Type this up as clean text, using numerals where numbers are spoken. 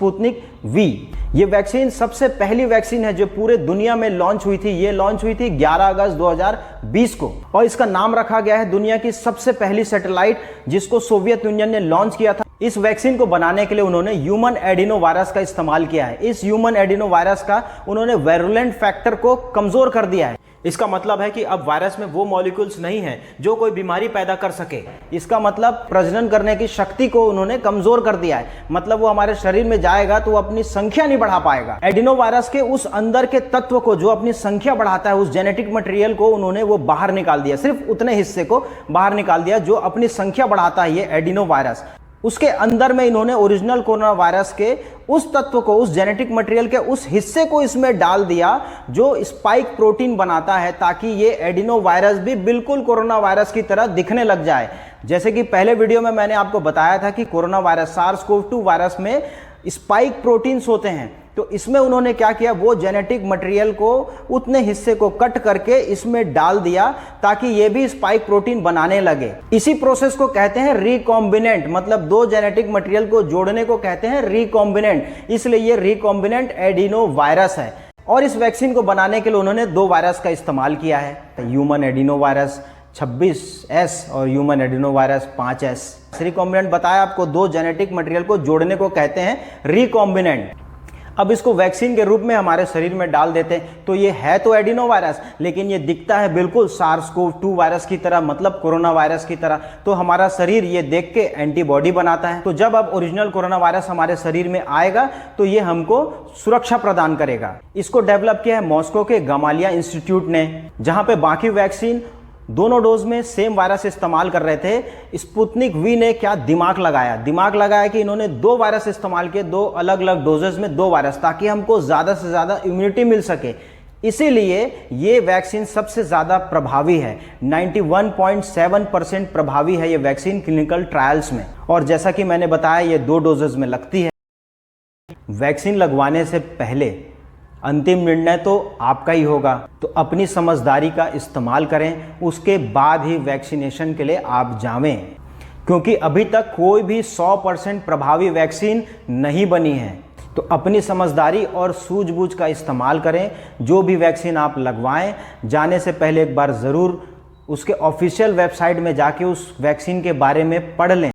Sputnik V. ये vaccine सबसे पहली वैक्सीन है जो पूरे दुनिया में लॉन्च हुई थी। ये लॉन्च हुई थी 11 अगस्त 2020 को और इसका नाम रखा गया है दुनिया की सबसे पहली सैटेलाइट जिसको सोवियत यूनियन ने लॉन्च किया था। इस वैक्सीन को बनाने के लिए उन्होंने ह्यूमन एडिनो वायरस का इस्तेमाल किया है। इस ह्यूमन एडिनो वायरस का उन्होंने वायरुलेंट फैक्टर को कमजोर कर दिया है। इसका मतलब है कि अब वायरस में वो मॉलिक्यूल्स नहीं हैं जो कोई बीमारी पैदा कर सके। इसका मतलब प्रजनन करने की शक्ति को उन्होंने कमजोर कर दिया है। मतलब वो हमारे शरीर में जाएगा तो वो अपनी संख्या नहीं बढ़ा पाएगा। एडिनो वायरस के उस अंदर के तत्व को जो अपनी संख्या बढ़ाता है, उस जेनेटिक मटेरियल को उन्होंने वो बाहर निकाल दिया। सिर्फ उतने हिस्से को बाहर निकाल दिया जो अपनी संख्या बढ़ाता है ये एडिनो वायरस। उसके अंदर में इन्होंने ओरिजिनल कोरोना वायरस के उस तत्व को, उस जेनेटिक मटेरियल के उस हिस्से को इसमें डाल दिया जो स्पाइक प्रोटीन बनाता है, ताकि ये एडिनो वायरस भी बिल्कुल कोरोना वायरस की तरह दिखने लग जाए। जैसे कि पहले वीडियो में मैंने आपको बताया था कि कोरोना वायरस SARS-CoV-2 वायरस में स्पाइक प्रोटीन्स होते हैं, तो इसमें उन्होंने क्या किया, वो जेनेटिक मटेरियल को उतने हिस्से को कट करके इसमें डाल दिया ताकि ये भी स्पाइक प्रोटीन बनाने लगे। इसी प्रोसेस को कहते हैं रिकॉम्बिनेंट, मतलब दो जेनेटिक मटेरियल को जोड़ने को कहते हैं रिकॉम्बिनेंट, इसलिए ये रिकॉम्बिनेंट एडिनो वायरस है। और इस वैक्सीन को बनाने के लिए उन्होंने दो वायरस का इस्तेमाल किया है, ह्यूमन एडिनो वायरस 26S और human adeno virus 5S। Recombinant बताया आपको, दो जेनेटिक मटेरियल को जोड़ने को कहते हैं रिकॉम्बिनेंट। अब इसको वैक्सीन के रूप में हमारे शरीर में डाल देते हैं, तो ये है तो एडिनो वायरस, लेकिन ये दिखता है बिल्कुल SARS-CoV-2 वायरस की तरह, मतलब कोरोना वायरस की तरह। तो हमारा शरीर ये देख के एंटीबॉडी बनाता है। तो जब अब ओरिजिनल कोरोना वायरस हमारे शरीर में आएगा तो ये हमको सुरक्षा प्रदान करेगा। इसको डेवलप किया है मॉस्को के गमालिया इंस्टीट्यूट ने, जहां पे बाकी वैक्सीन दोनों डोज में सेम वायरस इस्तेमाल कर रहे थे। स्पुतनिक वी ने क्या दिमाग लगाया कि इन्होंने दो वायरस इस्तेमाल किए, दो अलग अलग डोजेस में दो वायरस, ताकि हमको ज़्यादा से ज़्यादा इम्यूनिटी मिल सके। इसीलिए ये वैक्सीन सबसे ज़्यादा प्रभावी है, 91.7% प्रभावी है ये वैक्सीन क्लिनिकल ट्रायल्स में। और जैसा कि मैंने बताया ये दो डोजेस में लगती है। वैक्सीन लगवाने से पहले अंतिम निर्णय तो आपका ही होगा, तो अपनी समझदारी का इस्तेमाल करें, उसके बाद ही वैक्सीनेशन के लिए आप जावें, क्योंकि अभी तक कोई भी 100% प्रभावी वैक्सीन नहीं बनी है। तो अपनी समझदारी और सूझबूझ का इस्तेमाल करें। जो भी वैक्सीन आप लगवाएं, जाने से पहले एक बार ज़रूर उसके ऑफिशियल वेबसाइट में जाके उस वैक्सीन के बारे में पढ़ लें।